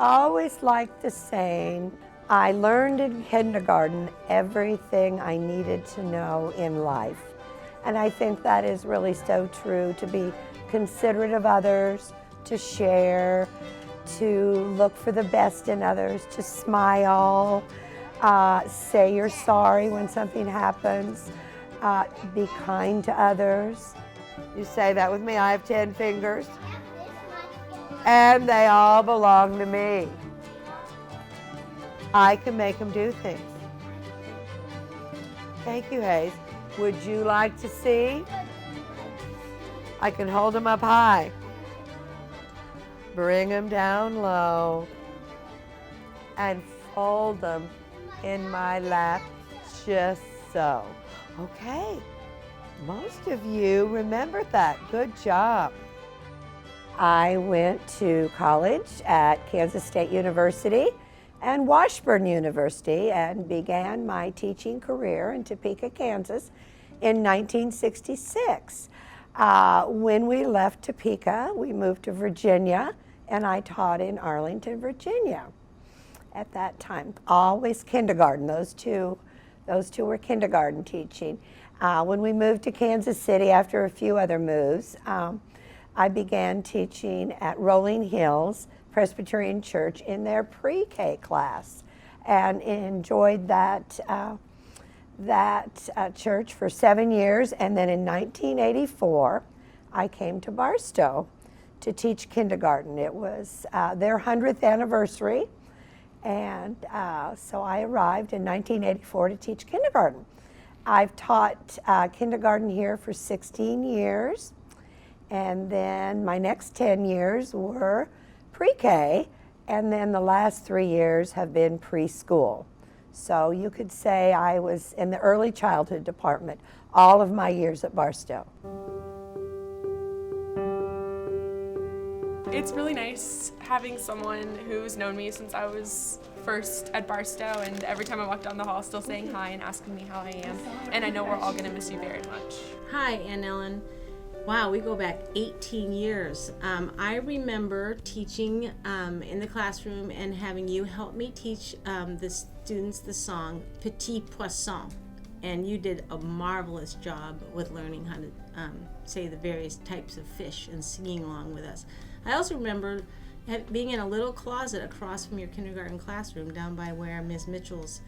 always liked the saying, I learned in kindergarten everything I needed to know in life. And I think that is really so true, to be considerate of others, to share, to look for the best in others, to smile, say you're sorry when something happens, be kind to others. You say that with me, I have 10 fingers. And they all belong to me. I can make them do things. Thank you, Hayes. Would you like to see? I can hold them up high. Bring them down low. And fold them in my lap, just so. Okay, most of you remembered that. Good job. I went to college at Kansas State University and Washburn University and began my teaching career in Topeka, Kansas in 1966. When we left Topeka, we moved to Virginia, and I taught in Arlington, Virginia at that time. Always kindergarten. Those two were kindergarten teaching. When we moved to Kansas City after a few other moves, I began teaching at Rolling Hills Presbyterian Church in their pre-K class, and enjoyed that church for 7 years. And then in 1984, I came to Barstow to teach kindergarten. It was their 100th anniversary, and so I arrived in 1984 to teach kindergarten. I've taught kindergarten here for 16 years. And then my next 10 years were pre-K, and then the last 3 years have been preschool. So you could say I was in the early childhood department all of my years at Barstow. It's really nice having someone who's known me since I was first at Barstow, and every time I walk down the hall still saying hi and asking me how I am. And I know we're all going to miss you very much. Hi, Anellen. Wow, we go back 18 years. I remember teaching in the classroom and having you help me teach the students the song Petit Poisson. And you did a marvelous job with learning how to say the various types of fish and singing along with us. I also remember being in a little closet across from your kindergarten classroom down by where Ms. Mitchell's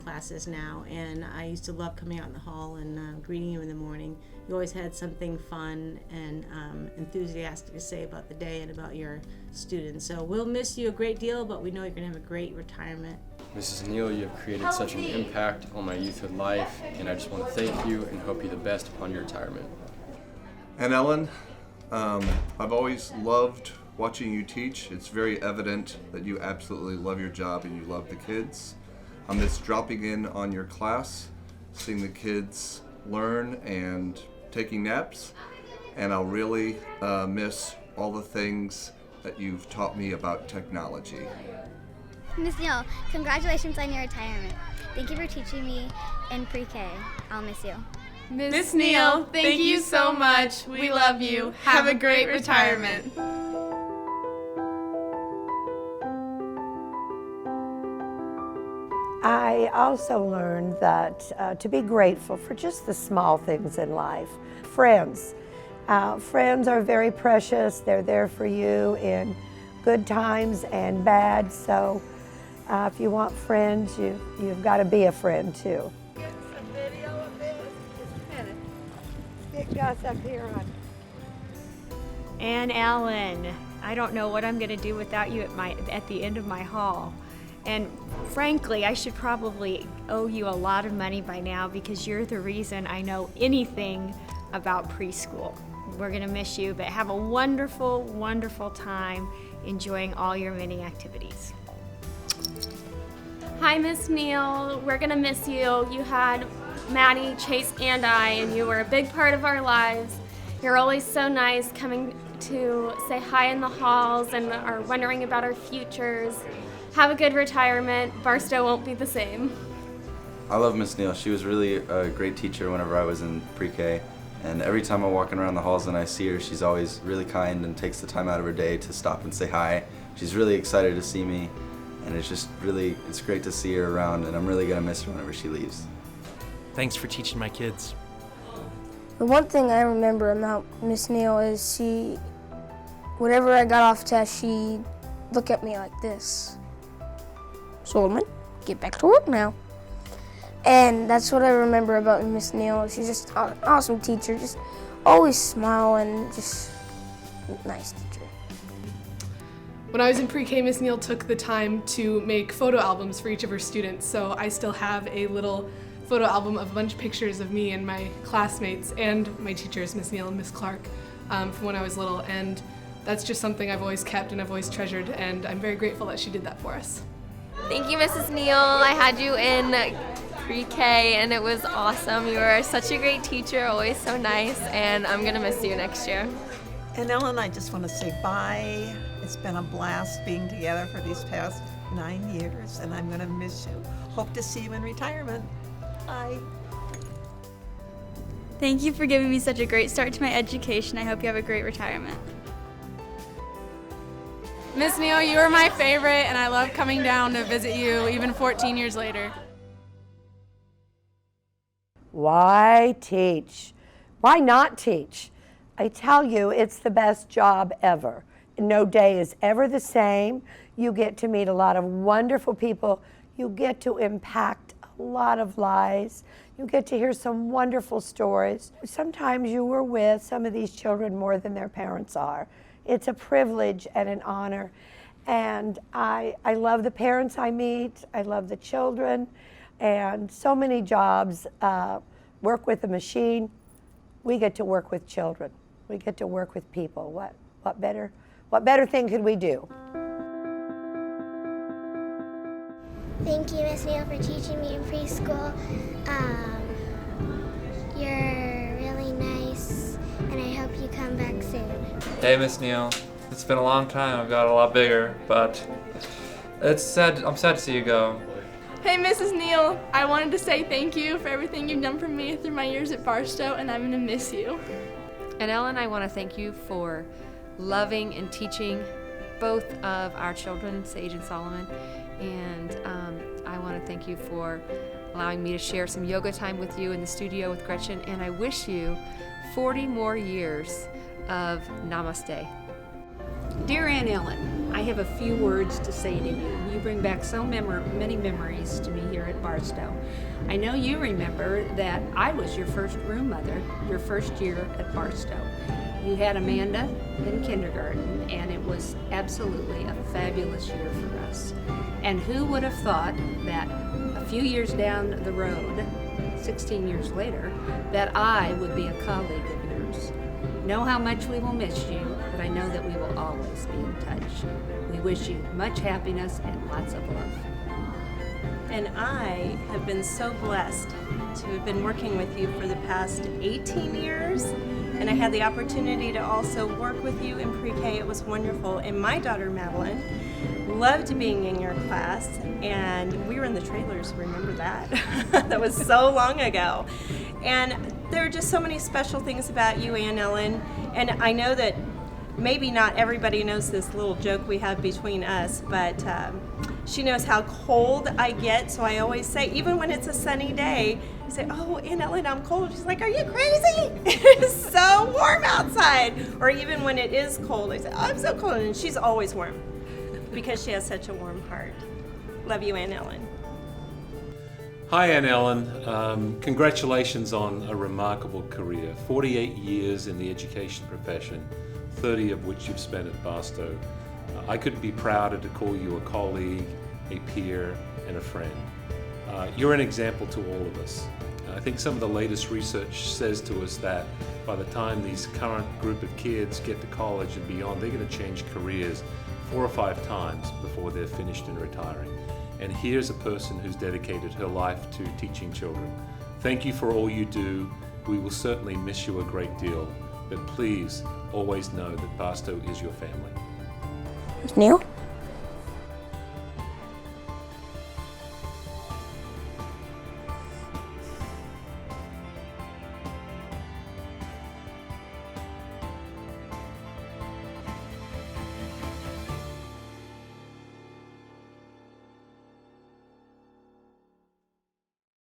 class is now, and I used to love coming out in the hall and greeting you in the morning. You always had something fun and enthusiastic to say about the day and about your students. So we'll miss you a great deal, but we know you're going to have a great retirement. Mrs. Neal, you have created such an impact on my youthhood life, and I just want to thank you and hope you the best upon your retirement. And Ellen, I've always loved watching you teach. It's very evident that you absolutely love your job and you love the kids. I miss dropping in on your class, seeing the kids learn and taking naps, and I'll really miss all the things that you've taught me about technology. Ms. Neal, congratulations on your retirement. Thank you for teaching me in pre-K. I'll miss you. Miss Neal, thank you so much. We love you. Have a great retirement. I also learned that to be grateful for just the small things in life. Friends. Friends are very precious. They're there for you in good times and bad. So if you want friends, you've got to be a friend too. Get some video of this. Just a minute. Get Gus up here on. Anellen, I don't know what I'm going to do without you at the end of my haul. And frankly, I should probably owe you a lot of money by now because you're the reason I know anything about preschool. We're going to miss you, but have a wonderful, wonderful time enjoying all your many activities. Hi, Miss Neal. We're going to miss you. You had Maddie, Chase, and I, and you were a big part of our lives. You're always so nice coming to say hi in the halls and are wondering about our futures. Have a good retirement. Barstow won't be the same. I love Miss Neal. She was really a great teacher whenever I was in pre-K. And every time I'm walking around the halls and I see her, she's always really kind and takes the time out of her day to stop and say hi she's really excited to see me, and it's great to see her around, and I'm really gonna miss her whenever she leaves. Thanks for teaching my kids. The one thing I remember about Miss Neal is whenever I got off test, she'd look at me like this. Solomon, get back to work now. And that's what I remember about Miss Neal. She's just an awesome teacher, just always smile and just nice teacher. When I was in pre-K, Miss Neal took the time to make photo albums for each of her students, so I still have a little photo album of a bunch of pictures of me and my classmates and my teachers, Miss Neal and Miss Clark, from when I was little, and that's just something I've always kept and I've always treasured, and I'm very grateful that she did that for us. Thank you, Mrs. Neal. I had you in pre-K and it was awesome. You were such a great teacher, always so nice, and I'm gonna miss you next year. Anellen, I just want to say bye. It's been a blast being together for these past 9 years, and I'm gonna miss you. Hope to see you in retirement. Bye. Thank you for giving me such a great start to my education. I hope you have a great retirement. Miss Neal, you were my favorite, and I love coming down to visit you even 14 years later. Why teach? Why not teach? I tell you, it's the best job ever. No day is ever the same. You get to meet a lot of wonderful people. You get to impact a lot of lives. You get to hear some wonderful stories. Sometimes you were with some of these children more than their parents are. It's a privilege and an honor. And I love the parents I meet. I love the children. And so many jobs work with a machine. We get to work with children. We get to work with people. What better thing could we do? Thank you, Miss Neal, for teaching me in preschool. You're really nice, and I hope you come back soon. Hey, Miss Neal. It's been a long time. I've got a lot bigger, but it's sad. I'm sad to see you go. Hey, Mrs. Neal, I wanted to say thank you for everything you've done for me through my years at Barstow, and I'm gonna miss you. And Ellen, I want to thank you for loving and teaching both of our children, Sage and Solomon, and I want to thank you for allowing me to share some yoga time with you in the studio with Gretchen, and I wish you 40 more years of namaste. Dear Anellen, I have a few words to say to you. You bring back so many memories to me here at Barstow. I know you remember that I was your first room mother, your first year at Barstow. You had Amanda in kindergarten, and it was absolutely a fabulous year for us. And who would have thought that a few years down the road, 16 years later, that I would be a colleague of yours. Know how much we will miss you, but I know that we will always be in touch. We wish you much happiness and lots of love. And I have been so blessed to have been working with you for the past 18 years. And I had the opportunity to also work with you in pre-K. It was wonderful. And my daughter, Madeline, loved being in your class. And we were in the trailers, remember that? That was so long ago. And there are just so many special things about you, Anellen. And I know that maybe not everybody knows this little joke we have between us, but she knows how cold I get, so I always say, even when it's a sunny day, I say, oh, Anellen, I'm cold. She's like, are you crazy? It's so warm outside. Or even when it is cold, I say, oh, I'm so cold. And she's always warm because she has such a warm heart. Love you, Anellen. Hi, Anellen. Congratulations on a remarkable career. 48 years in the education profession, 30 of which you've spent at Barstow. I couldn't be prouder to call you a colleague, a peer, and a friend. You're an example to all of us. I think some of the latest research says to us that by the time these current group of kids get to college and beyond, they're going to change careers 4 or 5 times before they're finished and retiring. And here's a person who's dedicated her life to teaching children. Thank you for all you do. We will certainly miss you a great deal, but please always know that Barstow is your family. Miss Neal?